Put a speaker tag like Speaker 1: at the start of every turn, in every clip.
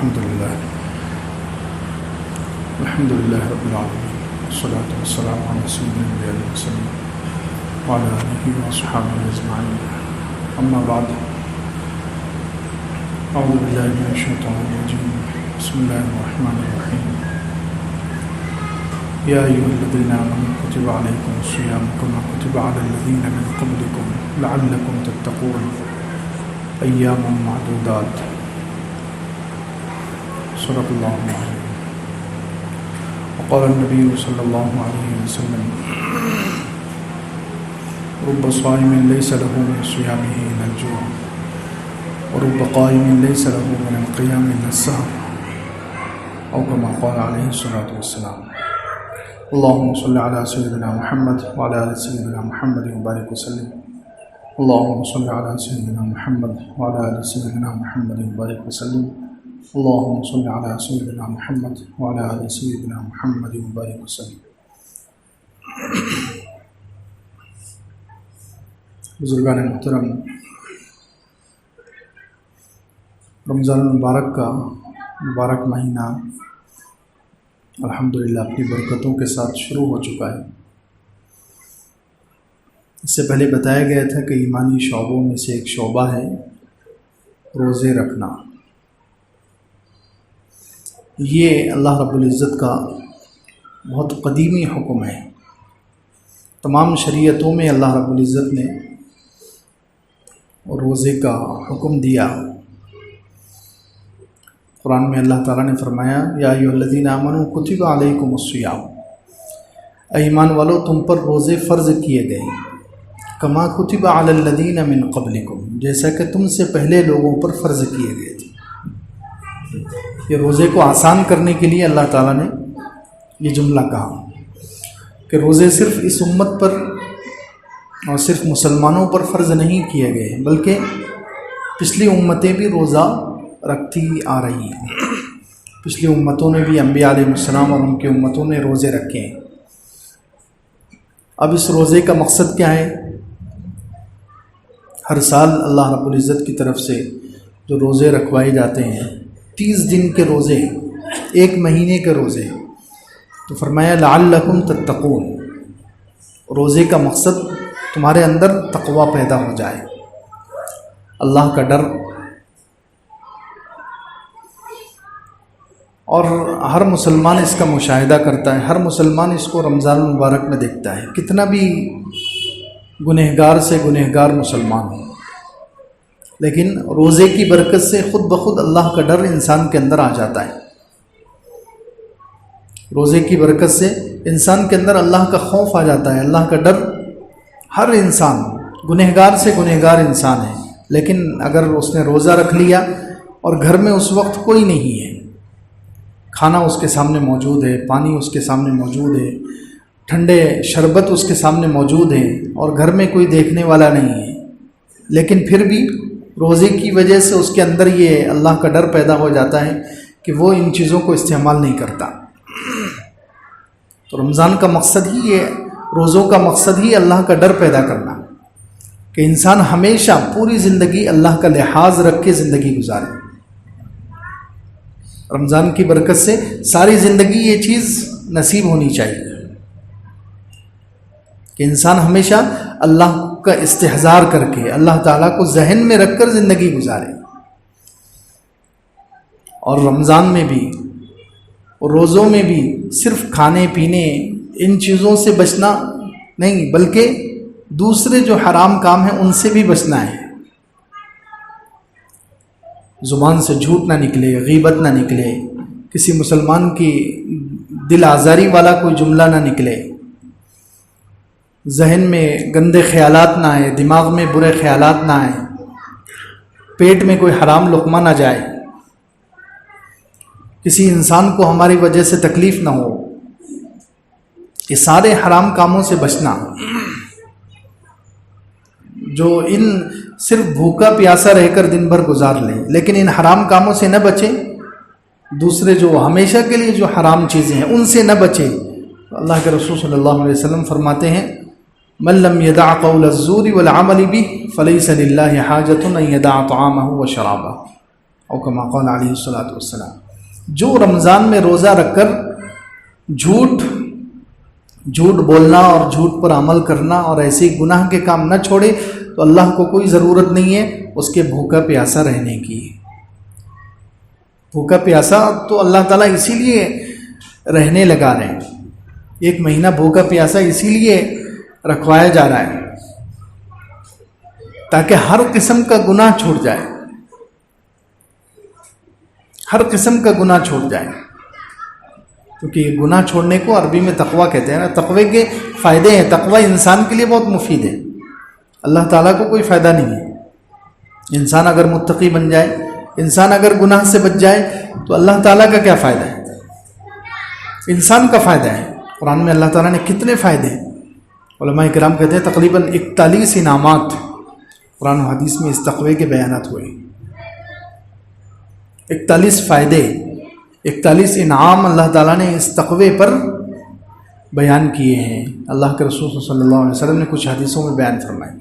Speaker 1: الحمد لله رب العالمين والصلاة والسلام على سيدنا الأنبياء والمرسلين وعلى آله وأصحابه أجمعين أما بعد أعوذ بالله من الشيطان الرجيم بسم الله الرحمن الرحيم يا أيها الذين آمنوا كتب عليكم الصيام كما كتب على الذين من قبلكم لعلكم تتقون أياما معدودات صدق الله العظيم. وقال النبي صلى الله عليه وسلم رب صائم ليس له من صيامه إلا الجوع ورب قائم ليس له من القيام إلا السهر أو كما قال عليه الصلاة والسلام. اللهم صل على سيدنا محمد وعلى آل سيدنا محمد وبارك وسلم. اللهم صل على سيدنا محمد وعلى آل سيدنا محمد وبارك وسلم. اللهم صل على سيدنا محمد وعلى آل سيدنا محمد وبارك وسلم. بزرگان محترم، رمضان المبارک کا مبارک مہینہ الحمدللہ اپنی برکتوں کے ساتھ شروع ہو چکا ہے. اس سے پہلے بتایا گیا تھا کہ ایمانی شعبوں میں سے ایک شعبہ ہے روزے رکھنا. یہ اللہ رب العزت کا بہت قدیمی حکم ہے. تمام شریعتوں میں اللہ رب العزت نے روزے کا حکم دیا. قرآن میں اللہ تعالیٰ نے فرمایا یا ایھا الذین آمنوا کتب علیکم الصیام، اے ایمان والو تم پر روزے فرض کیے گئے، کما کتب علی الذین من قبلکم، جیسا کہ تم سے پہلے لوگوں پر فرض کیے گئے تھے. یہ روزے کو آسان کرنے کے لیے اللہ تعالیٰ نے یہ جملہ کہا کہ روزے صرف اس امت پر اور صرف مسلمانوں پر فرض نہیں کیے گئے، بلکہ پچھلی امتیں بھی روزہ رکھتی آ رہی ہیں. پچھلی امتوں نے بھی انبیاء علیہ السلام اور ان کی امتوں نے روزے رکھے ہیں. اب اس روزے کا مقصد کیا ہے؟ ہر سال اللہ رب العزت کی طرف سے جو روزے رکھوائے جاتے ہیں، 30 دن کے روزے، ایک مہینے کے روزے، تو فرمایا لعلکم تتقون، روزے کا مقصد تمہارے اندر تقوی پیدا ہو جائے، اللہ کا ڈر. اور ہر مسلمان اس کا مشاہدہ کرتا ہے، ہر مسلمان اس کو رمضان المبارک میں دیکھتا ہے، کتنا بھی گنہگار سے گنہگار مسلمان ہو، لیکن روزے کی برکت سے خود بخود اللہ کا ڈر انسان کے اندر آ جاتا ہے. روزے کی برکت سے انسان کے اندر اللہ کا خوف آ جاتا ہے، اللہ کا ڈر. ہر انسان گنہگار سے گنہگار انسان ہے، لیکن اگر اس نے روزہ رکھ لیا اور گھر میں اس وقت کوئی نہیں ہے، کھانا اس کے سامنے موجود ہے، پانی اس کے سامنے موجود ہے، ٹھنڈے شربت اس کے سامنے موجود ہے، اور گھر میں کوئی دیکھنے والا نہیں ہے، لیکن پھر بھی روزے کی وجہ سے اس کے اندر یہ اللہ کا ڈر پیدا ہو جاتا ہے کہ وہ ان چیزوں کو استعمال نہیں کرتا. تو رمضان کا مقصد ہی یہ، روزوں کا مقصد ہی اللہ کا ڈر پیدا کرنا، کہ انسان ہمیشہ پوری زندگی اللہ کا لحاظ رکھ کے زندگی گزارے. رمضان کی برکت سے ساری زندگی یہ چیز نصیب ہونی چاہیے کہ انسان ہمیشہ اللہ کا استحضار کر کے اللہ تعالیٰ کو ذہن میں رکھ کر زندگی گزارے. اور رمضان میں بھی، روزوں میں بھی صرف کھانے پینے ان چیزوں سے بچنا نہیں، بلکہ دوسرے جو حرام کام ہیں ان سے بھی بچنا ہے. زبان سے جھوٹ نہ نکلے، غیبت نہ نکلے، کسی مسلمان کی دل آزاری والا کوئی جملہ نہ نکلے، ذہن میں گندے خیالات نہ آئے، دماغ میں برے خیالات نہ آئیں، پیٹ میں کوئی حرام لقمہ نہ جائے، کسی انسان کو ہماری وجہ سے تکلیف نہ ہو. یہ سارے حرام کاموں سے بچنا. جو ان صرف بھوکا پیاسا رہ کر دن بھر گزار لیں لیکن ان حرام کاموں سے نہ بچیں، دوسرے جو ہمیشہ کے لیے جو حرام چیزیں ہیں ان سے نہ بچیں. اللہ کے رسول صلی اللہ علیہ وسلم فرماتے ہیں من لم يدع قول الزور والعمل به فليس لله حاجة ان يدع طعامه وشرابه او کما قال علیہ الصلوۃ والسلام. جو رمضان میں روزہ رکھ کر جھوٹ بولنا اور جھوٹ پر عمل کرنا اور ایسے گناہ کے کام نہ چھوڑے تو اللہ کو کوئی ضرورت نہیں ہے اس کے بھوکا پیاسا رہنے کی. بھوکا پیاسا تو اللہ تعالیٰ اسی لیے رہنے لگا رہے ہیں. 1 مہینہ بھوکا پیاسا اسی لیے رکھوایا جا رہا ہے تاکہ ہر قسم کا گناہ چھوٹ جائے. ہر قسم کا گناہ چھوٹ جائے. کیونکہ گناہ چھوڑنے کو عربی میں تقویٰ کہتے ہیں نا. تقوی کے فائدے ہیں. تقوی انسان کے لیے بہت مفید ہے. اللہ تعالیٰ کو کوئی فائدہ نہیں ہے. انسان اگر متقی بن جائے, انسان اگر گناہ سے بچ جائے تو اللہ تعالیٰ کا کیا فائدہ ہے؟ انسان کا فائدہ ہے. قرآن میں اللہ تعالیٰ نے کتنے فائدے ہیں. علماء کرام کہتے ہیں تقریباً 41 انعامات قرآن و حدیث میں اس تقوی کے بیانات ہوئے. 41 فائدے, 41 انعام اللہ تعالیٰ نے اس تقوی پر بیان کیے ہیں. اللہ کے رسول صلی اللہ علیہ وسلم نے کچھ حدیثوں میں بیان فرمائے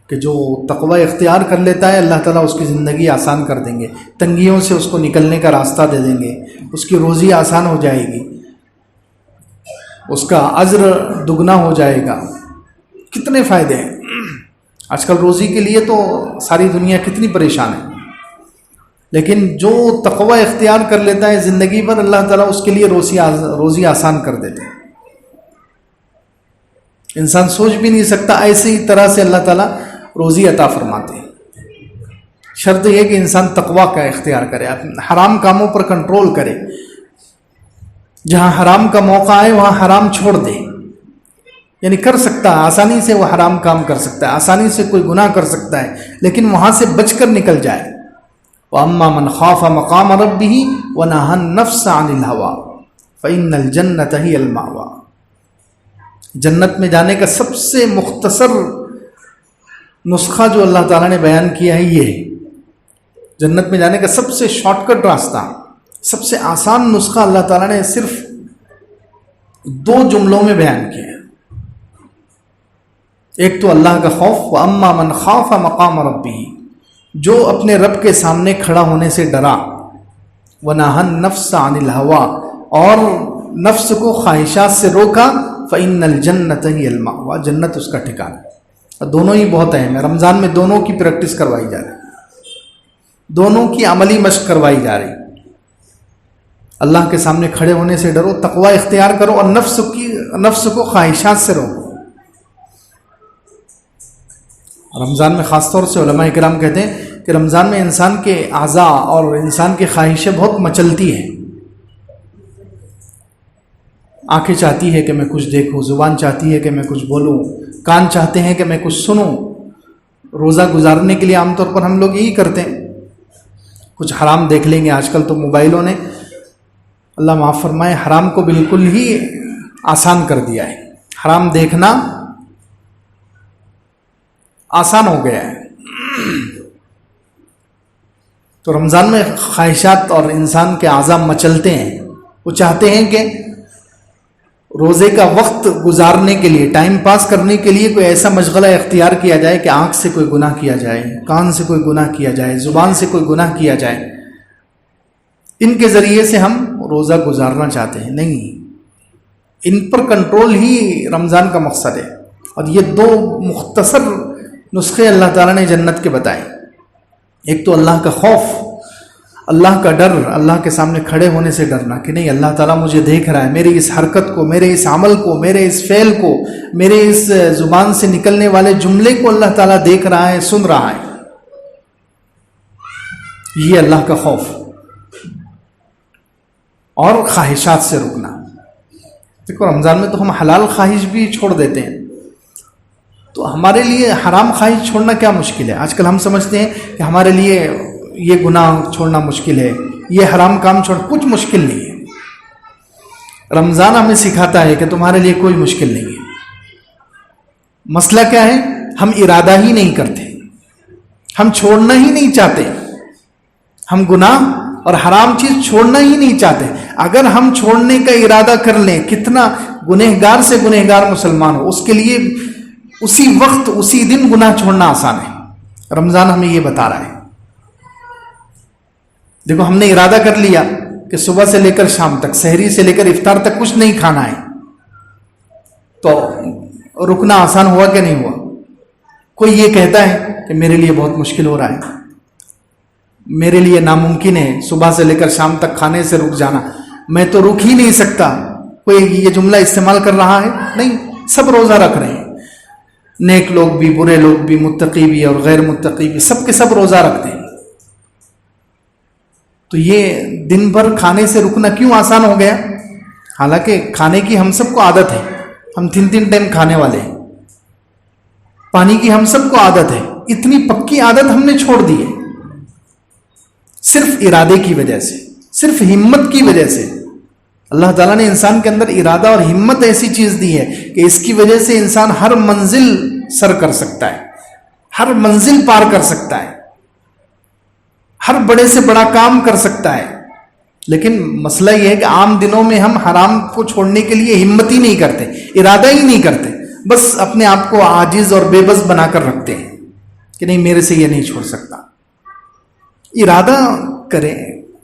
Speaker 1: کہ جو تقوی اختیار کر لیتا ہے اللہ تعالیٰ اس کی زندگی آسان کر دیں گے. تنگیوں سے اس کو نکلنے کا راستہ دے دیں گے. اس کی روزی آسان ہو جائے گی. اس کا اجر دگنا ہو جائے گا. کتنے فائدے ہیں. آج کل روزی کے لیے تو ساری دنیا کتنی پریشان ہے, لیکن جو تقوی اختیار کر لیتا ہے زندگی پر اللہ تعالیٰ اس کے لیے روزی آسان کر دیتے ہیں. انسان سوچ بھی نہیں سکتا ایسے ہی طرح سے اللہ تعالیٰ روزی عطا فرماتے ہیں. شرط یہ کہ انسان تقوی کا اختیار کرے, حرام کاموں پر کنٹرول کرے. جہاں حرام کا موقع آئے وہاں حرام چھوڑ دے. یعنی کر سکتا ہے آسانی سے, وہ حرام کام کر سکتا ہے, آسانی سے کوئی گناہ کر سکتا ہے, لیکن وہاں سے بچ کر نکل جائے. وَأَمَّا مَنْ خَافَ مَقَامَ رَبِّهِ وَنَهَى النَّفْسَ عَنِ الْهَوَىٰ فَإِنَّ الْجَنَّةَ هِيَ الْمَأْوَىٰ. جنت میں جانے کا سب سے مختصر نسخہ جو اللہ تعالیٰ نے بیان کیا ہے یہ ہے. جنت میں جانے کا سب سے شارٹ کٹ راستہ, سب سے آسان نسخہ اللہ تعالیٰ نے صرف 2 جملوں میں بیان کیا ہے. ایک تو اللہ کا خوف, وَأَمَّا مَنْ خَافَ مَقَامَ رَبِّهِ, جو اپنے رب کے سامنے کھڑا ہونے سے ڈرا. وَنَهَى النَّفْسَ عَنِ الْهَوَىٰ, اور نفس کو خواہشات سے روکا. فَإِنَّ الْجَنَّةَ هِيَ الْمَأْوَىٰ, جنت اس کا ٹھکانہ. دونوں ہی بہت اہم ہے. رمضان میں دونوں کی پریکٹس کروائی جا رہی, دونوں کی عملی مشق کروائی جا رہی. اللہ کے سامنے کھڑے ہونے سے ڈرو, تقوی اختیار کرو, اور نفس کو خواہشات سے روکو. رمضان میں خاص طور سے علماء کرام کہتے ہیں کہ رمضان میں انسان کے اعضاء اور انسان کی خواہشیں بہت مچلتی ہیں. آنکھیں چاہتی ہے کہ میں کچھ دیکھوں, زبان چاہتی ہے کہ میں کچھ بولوں, کان چاہتے ہیں کہ میں کچھ سنوں. روزہ گزارنے کے لیے عام طور پر ہم لوگ یہی کرتے ہیں, کچھ حرام دیکھ لیں گے. آج کل تو موبائلوں نے, اللہ معاف فرمائے, حرام کو بالکل ہی آسان کر دیا ہے. حرام دیکھنا آسان ہو گیا ہے. تو رمضان میں خواہشات اور انسان کے اعضاء مچلتے ہیں. وہ چاہتے ہیں کہ روزے کا وقت گزارنے کے لیے, ٹائم پاس کرنے کے لیے کوئی ایسا مشغلہ اختیار کیا جائے کہ آنکھ سے کوئی گناہ کیا جائے, کان سے کوئی گناہ کیا جائے, زبان سے کوئی گناہ کیا جائے. ان کے ذریعے سے ہم روزہ گزارنا چاہتے ہیں. نہیں, ان پر کنٹرول ہی رمضان کا مقصد ہے. اور یہ 2 مختصر نسخے اللہ تعالیٰ نے جنت کے بتائے. ایک تو اللہ کا خوف, اللہ کا ڈر, اللہ کے سامنے کھڑے ہونے سے ڈرنا کہ نہیں اللہ تعالیٰ مجھے دیکھ رہا ہے, میری اس حرکت کو, میرے اس عمل کو, میرے اس فعل کو, میرے اس زبان سے نکلنے والے جملے کو اللہ تعالیٰ دیکھ رہا ہے, سن رہا ہے. یہ اللہ کا خوف. اور خواہشات سے رکنا. دیکھو رمضان میں تو ہم حلال خواہش بھی چھوڑ دیتے ہیں, تو ہمارے لیے حرام خواہش چھوڑنا کیا مشکل ہے. آج کل ہم سمجھتے ہیں کہ ہمارے لیے یہ گناہ چھوڑنا مشکل ہے, یہ حرام کام چھوڑ, کچھ مشکل نہیں ہے. رمضان ہمیں سکھاتا ہے کہ تمہارے لیے کوئی مشکل نہیں ہے. مسئلہ کیا ہے, ہم ارادہ ہی نہیں کرتے, ہم چھوڑنا ہی نہیں چاہتے, ہم گناہ اور حرام چیز چھوڑنا ہی نہیں چاہتے. اگر ہم چھوڑنے کا ارادہ کر لیں, کتنا گنہگار سے گنہگار مسلمان ہو, اس کے لیے اسی وقت اسی دن گناہ چھوڑنا آسان ہے. رمضان ہمیں یہ بتا رہا ہے. دیکھو ہم نے ارادہ کر لیا کہ صبح سے لے کر شام تک، سحری سے لے کر افطار تک کچھ نہیں کھانا ہے، تو رکنا آسان ہوا کہ نہیں ہوا؟ کوئی یہ کہتا ہے کہ میرے لیے بہت مشکل ہو رہا ہے، میرے لیے ناممکن ہے صبح سے لے کر شام تک کھانے سے رک جانا، میں تو رک ہی نہیں سکتا. کوئی یہ جملہ استعمال کر رہا ہے؟ نہیں، سب روزہ رکھ رہے ہیں، نیک لوگ بھی، برے لوگ بھی، متقی بھی اور غیر متقی بھی، سب کے سب روزہ رکھتے ہیں. تو یہ دن بھر کھانے سے رکنا کیوں آسان ہو گیا؟ حالانکہ کھانے کی ہم سب کو عادت ہے، ہم 3 ٹائم کھانے والے ہیں. پانی کی ہم سب کو عادت ہے، اتنی پکی عادت ہم نے چھوڑ دی ہے صرف ارادے کی وجہ سے، صرف ہمت کی وجہ سے. اللہ تعالیٰ نے انسان کے اندر ارادہ اور ہمت ایسی چیز دی ہے کہ اس کی وجہ سے انسان ہر منزل سر کر سکتا ہے، ہر منزل پار کر سکتا ہے، ہر بڑے سے بڑا کام کر سکتا ہے. لیکن مسئلہ یہ ہے کہ عام دنوں میں ہم حرام کو چھوڑنے کے لیے ہمت ہی نہیں کرتے، ارادہ ہی نہیں کرتے، بس اپنے آپ کو عاجز اور بے بس بنا کر رکھتے ہیں کہ نہیں میرے سے یہ نہیں چھوڑ سکتا. ارادہ کرے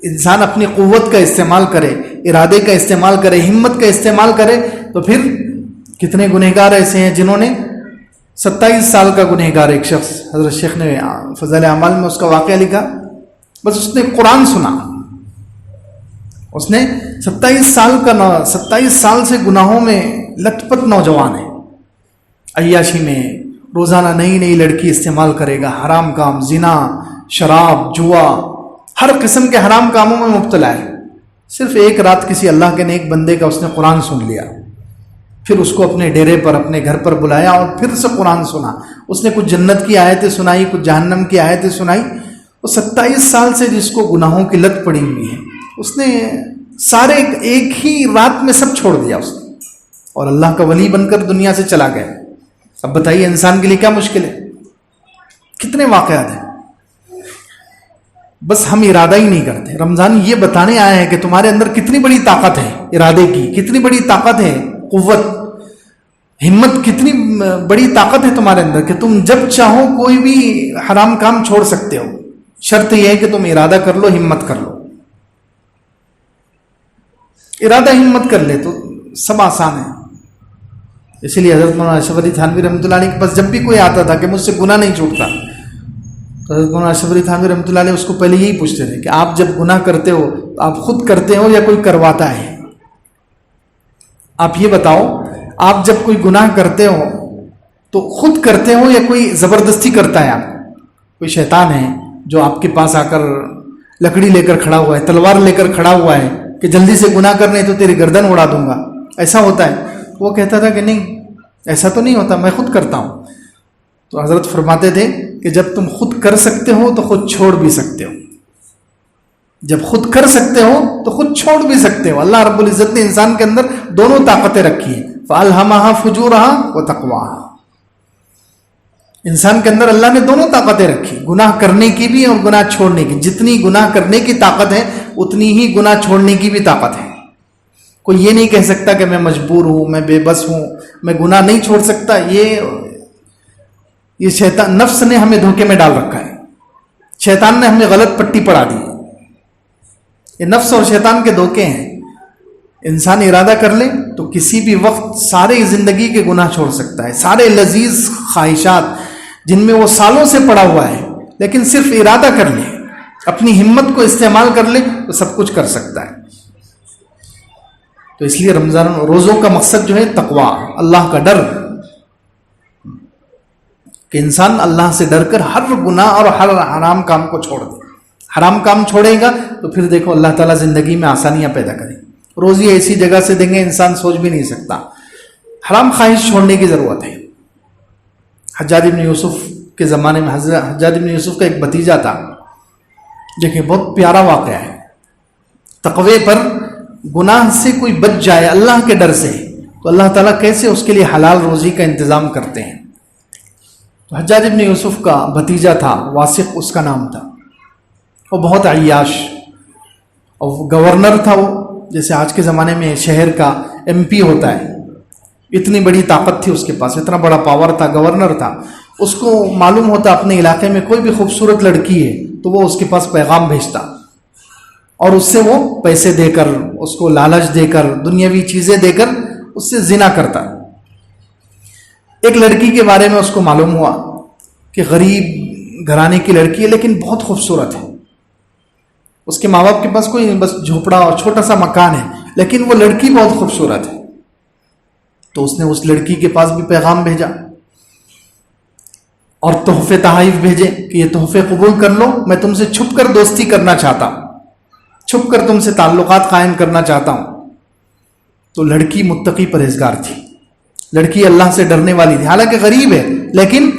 Speaker 1: انسان، اپنی قوت کا استعمال کرے، ارادے کا استعمال کرے، ہمت کا استعمال کرے، تو پھر کتنے گنہگار ایسے ہیں جنہوں نے 27 سال کا گنہگار ایک شخص، حضرت شیخ نے فضائل اعمال میں اس کا واقعہ لکھا، بس اس نے قرآن سنا، اس نے 27 سال سے گناہوں میں لت پت نوجوان ہے، عیاشی میں روزانہ نئی لڑکی استعمال کرے گا، حرام کام، زنا، شراب، جوا، ہر قسم کے حرام کاموں میں مبتلا ہے. صرف ایک رات کسی اللہ کے نیک بندے کا اس نے قرآن سن لیا، پھر اس کو اپنے ڈیرے پر، اپنے گھر پر بلایا اور پھر سے قرآن سنا. اس نے کچھ جنت کی آیتیں سنائی، کچھ جہنم کی آیتیں سنائی. وہ 27 سال سے جس کو گناہوں کی لت پڑی ہوئی ہے، اس نے سارے ایک ہی رات میں سب چھوڑ دیا اس نے، اور اللہ کا ولی بن کر دنیا سے چلا گیا. اب بتائیے انسان کے لیے کیا مشکل ہے؟ کتنے واقعات ہیں، بس ہم ارادہ ہی نہیں کرتے. رمضان یہ بتانے آیا ہے کہ تمہارے اندر کتنی بڑی طاقت ہے ارادے کی، کتنی بڑی طاقت ہے، قوت، ہمت، کتنی بڑی طاقت ہے تمہارے اندر کہ تم جب چاہو کوئی بھی حرام کام چھوڑ سکتے ہو. شرط یہ ہے کہ تم ارادہ کر لو، ہمت کر لو. ارادہ ہمت کر لے تو سب آسان ہے. اسی لیے حضرت مولانا اشرف علی تھانوی رحمۃ اللہ علیہ کے پاس جب بھی کوئی آتا تھا کہ مجھ سے گناہ نہیں چھوٹتا، تو حضرت مولانا اشرف علی تھانوی رحمۃ اللہ علیہ اس کو پہلے یہی پوچھتے تھے کہ آپ جب گناہ کرتے ہو تو آپ خود کرتے ہو یا کوئی کرواتا ہے؟ آپ یہ بتاؤ، آپ جب کوئی گناہ کرتے ہو تو خود کرتے ہو یا کوئی زبردستی کرتا ہے؟ آپ کوئی شیطان ہے جو آپ کے پاس آ کر لکڑی لے کر کھڑا ہوا ہے، تلوار لے کر کھڑا ہوا ہے کہ جلدی سے گناہ کرنے تو تیری گردن اڑا دوں گا، ایسا ہوتا ہے؟ وہ کہتا تھا کہ نہیں، ایسا تو نہیں ہوتا، میں خود کرتا ہوں. تو حضرت فرماتے تھے کہ جب تم خود کر سکتے ہو تو خود چھوڑ بھی سکتے ہو، جب خود کر سکتے ہو تو خود چھوڑ بھی سکتے ہو. اللہ رب العزت نے انسان کے اندر دونوں طاقتیں رکھی ہیں، فَأَلْهَمَهَا فُجُورَهَا وَتَقْوَاهَا. انسان کے اندر اللہ نے دونوں طاقتیں رکھی، گناہ کرنے کی بھی اور گناہ چھوڑنے کی. جتنی گناہ کرنے کی طاقت ہے اتنی ہی گناہ چھوڑنے کی بھی طاقت ہے. کوئی یہ نہیں کہہ سکتا کہ میں مجبور ہوں، میں بے بس ہوں، میں گناہ نہیں چھوڑ سکتا. یہ شیطان، نفس نے ہمیں دھوکے میں ڈال رکھا ہے، شیطان نے ہمیں غلط پٹی پڑھا دی. یہ نفس اور شیطان کے دھوکے ہیں. انسان ارادہ کر لے تو کسی بھی وقت سارے زندگی کے گناہ چھوڑ سکتا ہے، سارے لذیذ خواہشات جن میں وہ سالوں سے پڑا ہوا ہے، لیکن صرف ارادہ کر لے، اپنی ہمت کو استعمال کر لے تو سب کچھ کر سکتا ہے. تو اس لیے رمضان روزوں کا مقصد جو ہے تقویٰ، اللہ کا ڈر، کہ انسان اللہ سے ڈر کر ہر گناہ اور ہر حرام کام کو چھوڑ دے. حرام کام چھوڑے گا تو پھر دیکھو اللہ تعالیٰ زندگی میں آسانیاں پیدا کرے، روزی ایسی جگہ سے دیں گے انسان سوچ بھی نہیں سکتا. حرام خواہش چھوڑنے کی ضرورت ہے. حجاج ابن یوسف کے زمانے میں حجاج ابن یوسف کا ایک بھتیجا تھا، دیکھیں بہت پیارا واقعہ ہے. تقوی پر گناہ سے کوئی بچ جائے اللہ کے ڈر سے تو اللہ تعالیٰ کیسے اس کے لیے حلال روزی کا انتظام کرتے ہیں. تو حجاج ابن یوسف کا بھتیجا تھا، واسق اس کا نام تھا. وہ بہت عیاش اور گورنر تھا. وہ جیسے آج کے زمانے میں شہر کا MP ہوتا ہے، اتنی بڑی طاقت تھی اس کے پاس، اتنا بڑا پاور تھا، گورنر تھا. اس کو معلوم ہوتا اپنے علاقے میں کوئی بھی خوبصورت لڑکی ہے تو وہ اس کے پاس پیغام بھیجتا اور اس سے وہ پیسے دے کر، اس کو لالچ دے کر، دنیاوی چیزیں دے کر اس سے زنا کرتا۔ ایک لڑکی کے بارے میں اس کو معلوم ہوا کہ غریب گھرانے کی لڑکی ہے لیکن بہت خوبصورت ہے، اس کے ماں باپ کے پاس کوئی بس جھوپڑا اور چھوٹا سا مکان ہے، لیکن وہ لڑکی بہت خوبصورت ہے۔ تو اس نے اس لڑکی کے پاس بھی پیغام بھیجا اور تحفے تحائف بھیجے کہ یہ تحفے قبول کر لو، میں تم سے چھپ کر دوستی کرنا چاہتا ہوں، چھپ کر تم سے تعلقات قائم کرنا چاہتا ہوں۔ تو لڑکی متقی پرہیزگار تھی، لڑکی اللہ سے ڈرنے والی تھی، حالانکہ غریب ہے لیکن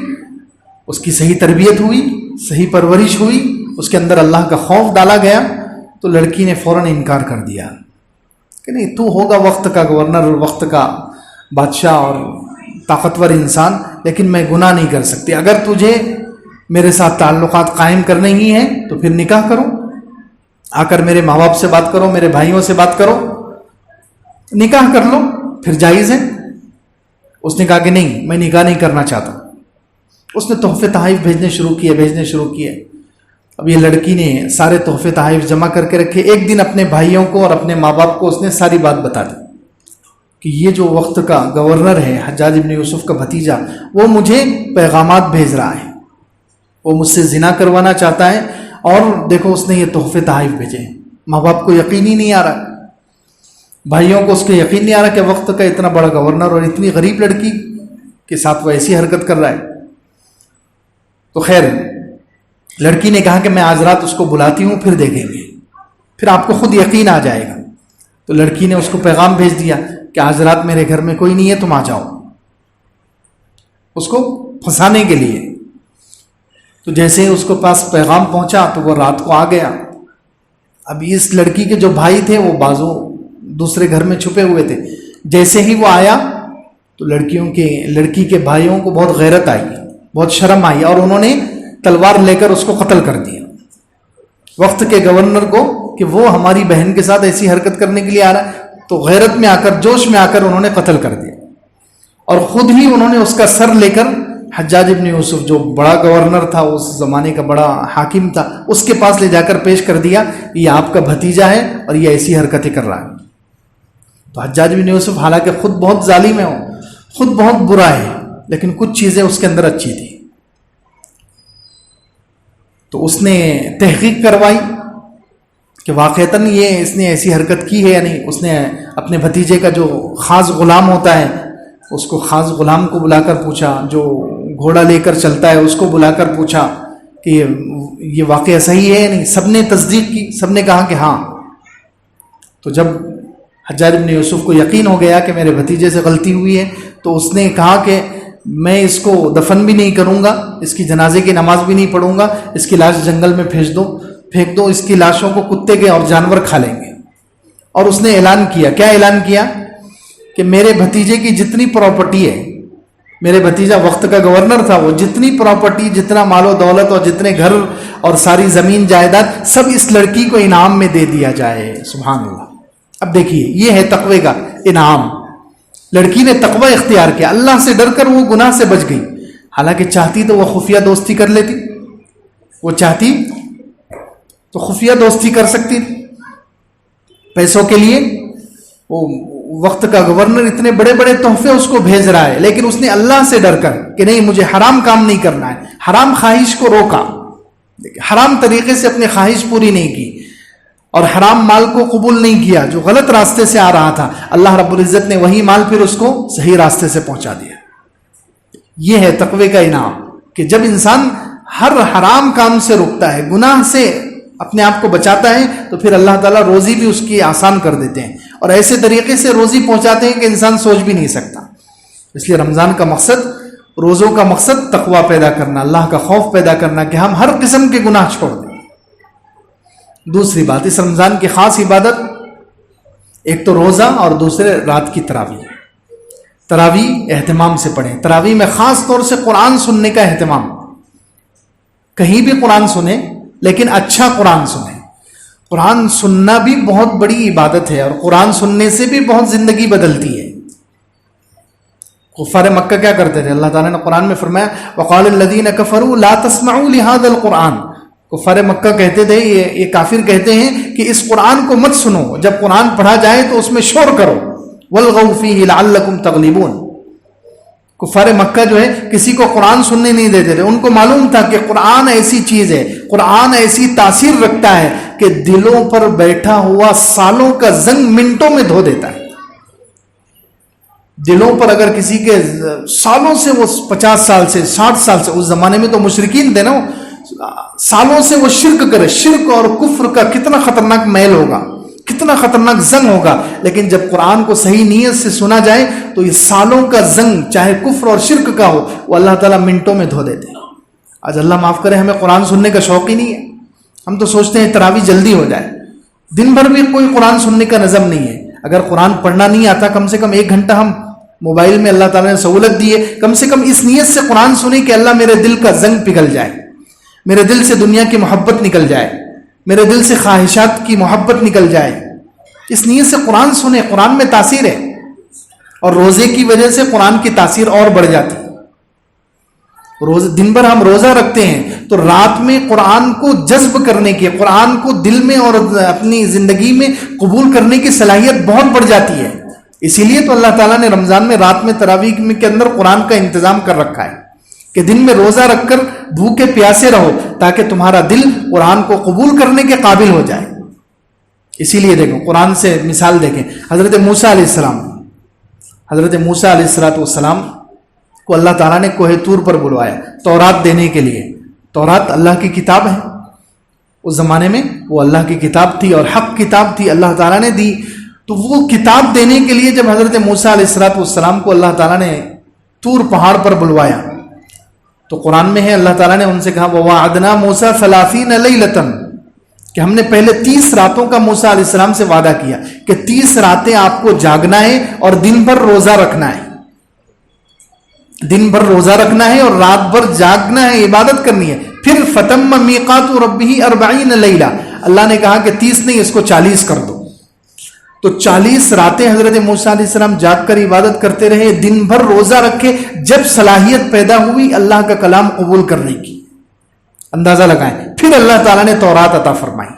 Speaker 1: اس کی صحیح تربیت ہوئی، صحیح پرورش ہوئی، اس کے اندر اللہ کا خوف ڈالا گیا۔ تو لڑکی نے فوراً انکار کر دیا کہ نہیں، تو ہوگا وقت کا گورنر اور وقت کا بادشاہ اور طاقتور انسان، لیکن میں گناہ نہیں کر سکتی۔ اگر تجھے میرے ساتھ تعلقات قائم کرنے ہی ہیں تو پھر نکاح کرو، آ کر میرے ماں باپ سے بات کرو، میرے بھائیوں سے بات کرو، نکاح کر لو، پھر جائز ہے۔ اس نے کہا کہ نہیں، میں نکاح نہیں کرنا چاہتا۔ اس نے تحفے تحائف بھیجنے شروع کیے۔ اب یہ لڑکی نے سارے تحفے تحائف جمع کر کے رکھے۔ ایک دن اپنے بھائیوں کو اور اپنے ماں باپ کو اس نے ساری بات بتا دی کہ یہ جو وقت کا گورنر ہے حجاج ابن یوسف کا بھتیجا، وہ مجھے پیغامات بھیج رہا ہے، وہ مجھ سے زنا کروانا چاہتا ہے، اور دیکھو اس نے یہ تحفے تحائف بھیجے۔ ماں باپ کو یقین ہی نہیں آ رہا، بھائیوں کو اس کو یقین نہیں آ رہا کہ وقت کا اتنا بڑا گورنر اور اتنی غریب لڑکی کے ساتھ وہ ایسی حرکت کر رہا ہے۔ تو خیر لڑکی نے کہا کہ میں آج رات اس کو بلاتی ہوں، پھر دیکھیں گے، پھر آپ کو خود یقین آ جائے گا۔ تو لڑکی نے اس کو پیغام بھیج دیا کہ آج رات میرے گھر میں کوئی نہیں ہے، تم آ جاؤ، اس کو پھنسانے کے لیے۔ تو جیسے ہی اس کو پاس پیغام پہنچا تو وہ رات کو آ گیا۔ اب اس لڑکی کے جو بھائی تھے وہ بازو دوسرے گھر میں چھپے ہوئے تھے، جیسے ہی وہ آیا تو لڑکی کے بھائیوں کو بہت غیرت آئی، بہت شرم آئی، اور انہوں نے تلوار لے کر اس کو قتل کر دیا، وقت کے گورنر کو، کہ وہ ہماری بہن کے ساتھ ایسی حرکت کرنے کے لیے آ رہا ہے۔ تو غیرت میں آ کر، جوش میں آ کر انہوں نے قتل کر دیا، اور خود ہی انہوں نے اس کا سر لے کر حجاج ابن یوسف جو بڑا گورنر تھا، اس زمانے کا بڑا حاکم تھا، اس کے پاس لے جا کر پیش کر دیا، یہ آپ کا بھتیجا ہے اور یہ ایسی حرکتیں کر رہا ہے۔ تو حجاج بن یوسف حالانکہ خود بہت ظالم ہے، خود بہت برا ہے، لیکن کچھ چیزیں اس کے اندر اچھی تھی۔ تو اس نے تحقیق کروائی کہ واقعتاً اس نے ایسی حرکت کی ہے یا نہیں۔ اس نے اپنے بھتیجے کا جو خاص غلام ہوتا ہے، اس کو خاص غلام کو بلا کر پوچھا، جو گھوڑا لے کر چلتا ہے اس کو بلا کر پوچھا کہ یہ واقعہ صحیح ہے یا نہیں۔ سب نے تصدیق کی، سب نے کہا کہ ہاں۔ تو جب حجاج بن یوسف کو یقین ہو گیا کہ میرے بھتیجے سے غلطی ہوئی ہے، تو اس نے کہا کہ میں اس کو دفن بھی نہیں کروں گا، اس کی جنازے کی نماز بھی نہیں پڑھوں گا، اس کی لاش جنگل میں پھینک دو، اس کی لاشوں کو کتے کے اور جانور کھا لیں گے۔ اور اس نے اعلان کیا، کیا اعلان کیا؟ کہ میرے بھتیجے کی جتنی پراپرٹی ہے، میرے بھتیجا وقت کا گورنر تھا، وہ جتنی پراپرٹی، جتنا مال و دولت اور جتنے گھر اور ساری زمین جائیداد، سب اس لڑکی کو انعام میں دے دیا جائے۔ سبحان اللہ۔ اب دیکھیے، یہ ہے تقوی کا انعام۔ لڑکی نے تقوی اختیار کیا، اللہ سے ڈر کر وہ گناہ سے بچ گئی۔ حالانکہ چاہتی تو وہ خفیہ دوستی کر لیتی، وہ چاہتی تو خفیہ دوستی کر سکتی پیسوں کے لیے۔ وہ وقت کا گورنر اتنے بڑے بڑے تحفے اس کو بھیج رہا ہے، لیکن اس نے اللہ سے ڈر کر کہ نہیں، مجھے حرام کام نہیں کرنا ہے، حرام خواہش کو روکا، حرام طریقے سے اپنی خواہش پوری نہیں کی، اور حرام مال کو قبول نہیں کیا جو غلط راستے سے آ رہا تھا۔ اللہ رب العزت نے وہی مال پھر اس کو صحیح راستے سے پہنچا دیا۔ یہ ہے تقوی کا انعام، کہ جب انسان ہر حرام کام سے رکتا ہے، گناہ سے اپنے آپ کو بچاتا ہے، تو پھر اللہ تعالیٰ روزی بھی اس کی آسان کر دیتے ہیں، اور ایسے طریقے سے روزی پہنچاتے ہیں کہ انسان سوچ بھی نہیں سکتا۔ اس لیے رمضان کا مقصد، روزوں کا مقصد تقوی پیدا کرنا، اللہ کا خوف پیدا کرنا، کہ ہم ہر قسم کے گناہ چھوڑ دیں۔ دوسری بات، اس رمضان کی خاص عبادت، ایک تو روزہ اور دوسرے رات کی تراویح۔ تراویح اہتمام سے پڑھیں، تراویح میں خاص طور سے قرآن سننے کا اہتمام۔ کہیں بھی قرآن سنیں، لیکن اچھا قرآن سنیں۔ قرآن سننا بھی بہت بڑی عبادت ہے، اور قرآن سننے سے بھی بہت زندگی بدلتی ہے۔ کفار مکہ کیا کرتے تھے؟ اللہ تعالیٰ نے قرآن میں فرمایا، وَقَالَ الَّذِينَ كَفَرُوا لَا تَسْمَعُوا لِهَذَا الْقُرْآنِ، کفار مکہ کہتے تھے، یہ کافر کہتے ہیں کہ اس قرآن کو مت سنو، جب قرآن پڑھا جائے تو اس میں شور کرو، والغوا فیہ لعلکم تغلبون۔ کفار مکہ جو ہے کسی کو قرآن سننے نہیں دیتے تھے، ان کو معلوم تھا کہ قرآن ایسی چیز ہے، قرآن ایسی تاثیر رکھتا ہے کہ دلوں پر بیٹھا ہوا سالوں کا زنگ منٹوں میں دھو دیتا ہے۔ دلوں پر اگر کسی کے سالوں سے، وہ 50 سال سے 60 سال سے، اس زمانے میں تو مشرکین تھے نا، سالوں سے وہ شرک کرے، شرک اور کفر کا کتنا خطرناک میل ہوگا، کتنا خطرناک زنگ ہوگا، لیکن جب قرآن کو صحیح نیت سے سنا جائے تو یہ سالوں کا زنگ چاہے کفر اور شرک کا ہو وہ اللہ تعالیٰ منٹوں میں دھو دیتے ہیں۔ آج اللہ معاف کرے ہمیں قرآن سننے کا شوق ہی نہیں ہے، ہم تو سوچتے ہیں تراویح جلدی ہو جائے، دن بھر بھی کوئی قرآن سننے کا نظم نہیں ہے۔ اگر قرآن پڑھنا نہیں آتا کم سے کم 1 گھنٹہ ہم موبائل میں اللہ تعالیٰ نے سہولت دی ہے، کم سے کم اس نیت سے قرآن سنیں کہ اللہ میرے دل کا زنگ پگھل جائے، میرے دل سے دنیا کی محبت نکل جائے، میرے دل سے خواہشات کی محبت نکل جائے، اس نیت سے قرآن سنیں۔ قرآن میں تاثیر ہے، اور روزے کی وجہ سے قرآن کی تاثیر اور بڑھ جاتی ہے۔ دن بھر ہم روزہ رکھتے ہیں تو رات میں قرآن کو جذب کرنے کی، قرآن کو دل میں اور اپنی زندگی میں قبول کرنے کی صلاحیت بہت بڑھ جاتی ہے۔ اسی لیے تو اللہ تعالیٰ نے رمضان میں رات میں تراویح کے اندر قرآن کا انتظام کر رکھا ہے کہ دن میں روزہ رکھ کر بھوکے پیاسے رہو تاکہ تمہارا دل قرآن کو قبول کرنے کے قابل ہو جائے۔ اسی لیے دیکھو قرآن سے مثال دیکھیں، حضرت موسیٰ علیہ السلام کو اللہ تعالیٰ نے کوہ طور پر بلوایا تورات دینے کے لیے۔ تورات اللہ کی کتاب ہے، اس زمانے میں وہ اللہ کی کتاب تھی اور حق کتاب تھی، اللہ تعالیٰ نے دی۔ تو وہ کتاب دینے کے لیے جب حضرت موسیٰ علیہ السلام کو اللہ تعالیٰ نے طور پہاڑ پر بلوایا تو قرآن میں ہے اللہ تعالیٰ نے ان سے کہا وَوَعَدْنَا مُوسَىٰ 30 لَيْلَةً، کہ ہم نے پہلے 30 راتوں کا موسیٰ علیہ السلام سے وعدہ کیا کہ 30 راتیں آپ کو جاگنا ہے اور دن بھر روزہ رکھنا ہے، دن بھر روزہ رکھنا ہے اور رات بھر جاگنا ہے، عبادت کرنی ہے۔ پھر فَتَمَّ مِيقَاتُ رَبِّهِ 40 لَيْلَةً، اللہ نے کہا کہ 30 نہیں، اس کو 40 کر دو۔ تو 40 راتیں حضرت موسیٰ علیہ السلام جاگ کر عبادت کرتے رہے، دن بھر روزہ رکھے، جب صلاحیت پیدا ہوئی اللہ کا کلام قبول کرنے کی، اندازہ لگائیں، پھر اللہ تعالیٰ نے تورات عطا فرمائی۔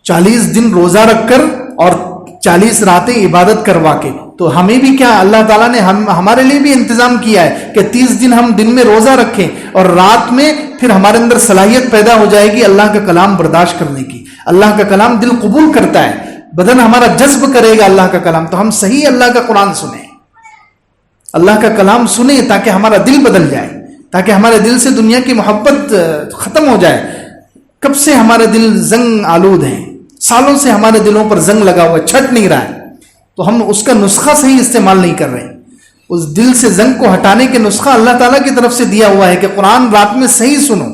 Speaker 1: 40 دن روزہ رکھ کر اور 40 راتیں عبادت کروا کے، تو ہمیں بھی کیا اللہ تعالیٰ نے ہمارے لیے بھی انتظام کیا ہے کہ 30 دن ہم دن میں روزہ رکھیں اور رات میں پھر ہمارے اندر صلاحیت پیدا ہو جائے گی اللہ کا کلام برداشت کرنے کی۔ اللہ کا کلام دل قبول کرتا ہے، بدن ہمارا جذب کرے گا اللہ کا کلام، تو ہم صحیح اللہ کا قرآن سنیں، اللہ کا کلام سنیں تاکہ ہمارا دل بدل جائے، تاکہ ہمارے دل سے دنیا کی محبت ختم ہو جائے۔ کب سے ہمارے دل زنگ آلود ہیں، سالوں سے ہمارے دلوں پر زنگ لگا ہوا ہے، چھٹ نہیں رہا ہے، تو ہم اس کا نسخہ صحیح استعمال نہیں کر رہے۔ اس دل سے زنگ کو ہٹانے کے نسخہ اللہ تعالیٰ کی طرف سے دیا ہوا ہے کہ قرآن رات میں صحیح سنو،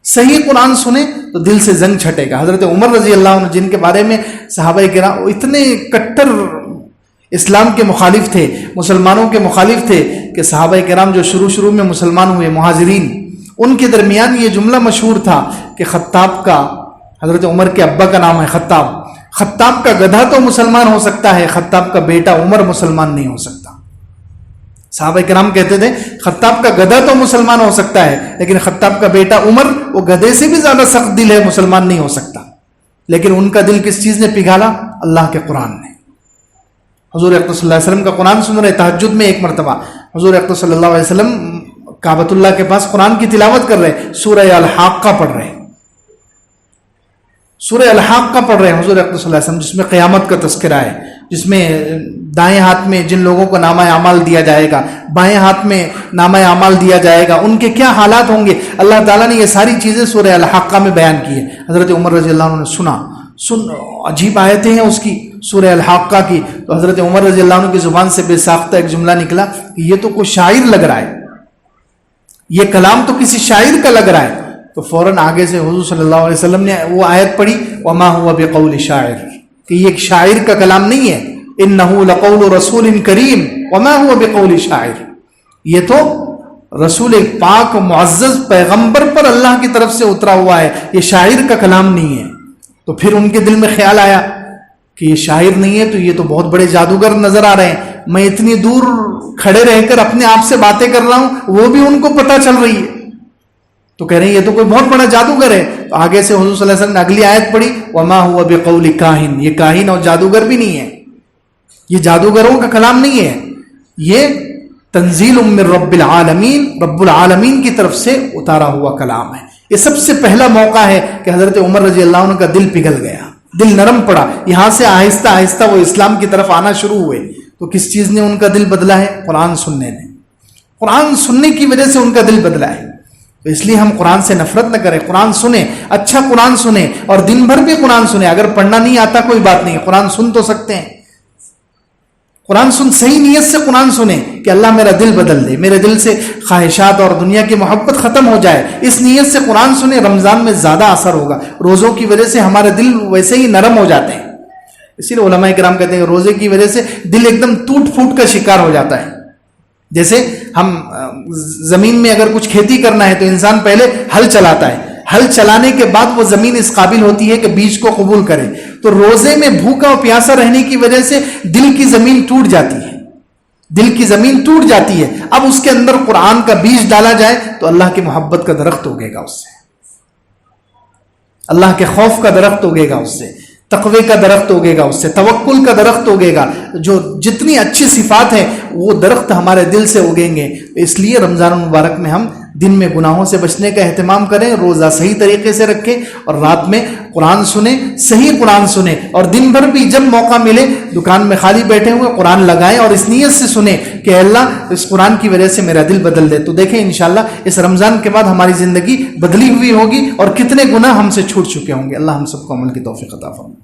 Speaker 1: صحیح قرآن سنیں تو دل سے زنگ چھٹے گا۔ حضرت عمر رضی اللہ عنہ جن کے بارے میں صحابہ کرام اتنے کٹر اسلام کے مخالف تھے، مسلمانوں کے مخالف تھے کہ صحابہ کرام جو شروع میں مسلمان ہوئے مہاجرین، ان کے درمیان یہ جملہ مشہور تھا کہ خطاب کا، حضرت عمر کے ابا کا نام ہے خطاب کا گدھا تو مسلمان ہو سکتا ہے، خطاب کا بیٹا عمر مسلمان نہیں ہو سکتا۔ صحابہ کرام کہتے تھے خطاب کا گدھا تو مسلمان ہو سکتا ہے لیکن خطاب کا بیٹا عمر وہ گدھے سے بھی زیادہ سخت دل ہے، مسلمان نہیں ہو سکتا۔ لیکن ان کا دل کس چیز نے پگھالا؟ اللہ کے قرآن نے۔ حضور اقدس صلی اللہ علیہ وسلم کا قرآن سن رہے، تہجد میں ایک مرتبہ حضور اقدس صلی اللہ علیہ وسلم کعبۃ اللہ کے پاس قرآن کی تلاوت کر رہے، سورہ الحاقہ پڑھ رہے، سورہ الحاقہ پڑھ رہے ہیں حضور اقدس صلی اللہ علیہ وسلم، جس میں قیامت کا تذکرہ ہے، جس میں دائیں ہاتھ میں جن لوگوں کو نامہ اعمال دیا جائے گا، بائیں ہاتھ میں نامہ اعمال دیا جائے گا، ان کے کیا حالات ہوں گے، اللہ تعالیٰ نے یہ ساری چیزیں سورہ الحاقہ میں بیان کی ہے۔ حضرت عمر رضی اللہ عنہ نے سنا، عجیب آیتیں ہیں اس کی، سورہ الحاقہ کی، تو حضرت عمر رضی اللہ عنہ کی زبان سے بے ساختہ ایک جملہ نکلا کہ یہ تو کوئی شاعر لگ رہا ہے، یہ کلام تو کسی شاعر کا لگ رہا ہے۔ تو فوراً آگے سے حضور صلی اللہ علیہ وسلم نے وہ آیت پڑھی وما هو بقول شاعر، کہ یہ ایک شاعر کا کلام نہیں ہے، انه لقول رسول کریم وما هو بقول شاعر، یہ تو رسول پاک معزز پیغمبر پر اللہ کی طرف سے اترا ہوا ہے، یہ شاعر کا کلام نہیں ہے۔ تو پھر ان کے دل میں خیال آیا کہ یہ شاعر نہیں ہے تو یہ تو بہت بڑے جادوگر نظر آ رہے ہیں، میں اتنی دور کھڑے رہ کر اپنے آپ سے باتیں کر رہا ہوں، وہ بھی ان کو پتہ چل رہی ہے۔ تو کہہ رہے ہیں یہ تو کوئی بہت بڑا جادوگر ہے. تو آگے سے حضور صلی اللہ علیہ وسلم نے اگلی آیت پڑھی وما هو بقول کاہن، یہ کاہن اور جادوگر بھی نہیں ہے، یہ جادوگروں کا کلام نہیں ہے، یہ تنزیل من رب العالمین، رب العالمین کی طرف سے اتارا ہوا کلام ہے. یہ سب سے پہلا موقع ہے کہ حضرت عمر رضی اللہ عنہ کا دل پگھل گیا، دل نرم پڑا. یہاں سے آہستہ آہستہ وہ اسلام کی طرف آنا شروع ہوئے. تو کس چیز نے ان کا دل بدلا ہے؟ قرآن سننے نے. قرآن سننے کی وجہ سے ان کا دل بدلا ہے. تو اس لیے ہم قرآن سے نفرت نہ کریں، قرآن سنیں، اچھا قرآن سنیں، اور دن بھر بھی قرآن سنیں. اگر پڑھنا نہیں آتا کوئی بات نہیں، قرآن سن تو سکتے ہیں. قرآن سن، صحیح نیت سے قرآن سنیں کہ اللہ میرا دل بدل دے، میرے دل سے خواہشات اور دنیا کی محبت ختم ہو جائے. اس نیت سے قرآن سنیں. رمضان میں زیادہ اثر ہوگا. روزوں کی وجہ سے ہمارے دل ویسے ہی نرم ہو جاتے ہیں. اسی لیے علماء کرام کہتے ہیں کہ روزے کی وجہ سے دل ایک دم ٹوٹ پھوٹ کا شکار ہو جاتا ہے. جیسے ہم زمین میں اگر کچھ کھیتی کرنا ہے تو انسان پہلے ہل چلاتا ہے، ہل چلانے کے بعد وہ زمین اس قابل ہوتی ہے کہ بیج کو قبول کرے. تو روزے میں بھوکا اور پیاسا رہنے کی وجہ سے دل کی زمین ٹوٹ جاتی ہے، دل کی زمین ٹوٹ جاتی ہے. اب اس کے اندر قرآن کا بیج ڈالا جائے تو اللہ کی محبت کا درخت اگے گا اس سے، اللہ کے خوف کا درخت اگے گا اس سے، تقوی کا درخت اگے گا اس سے، توکل کا درخت اگے گا. جو جتنی اچھی صفات ہیں وہ درخت ہمارے دل سے اگیں گے. اس لیے رمضان المبارک میں ہم دن میں گناہوں سے بچنے کا اہتمام کریں، روزہ صحیح طریقے سے رکھیں، اور رات میں قرآن سنیں، صحیح قرآن سنیں. اور دن بھر بھی جب موقع ملے دکان میں خالی بیٹھے ہوئے قرآن لگائیں اور اس نیت سے سنیں کہ اللہ اس قرآن کی وجہ سے میرا دل بدل دے. تو دیکھیں انشاءاللہ اس رمضان کے بعد ہماری زندگی بدلی ہوئی ہوگی اور کتنے گناہ ہم سے چھوٹ چکے ہوں گے. اللہ ہم سب کو عمل کی توفیق عطا فرمائے.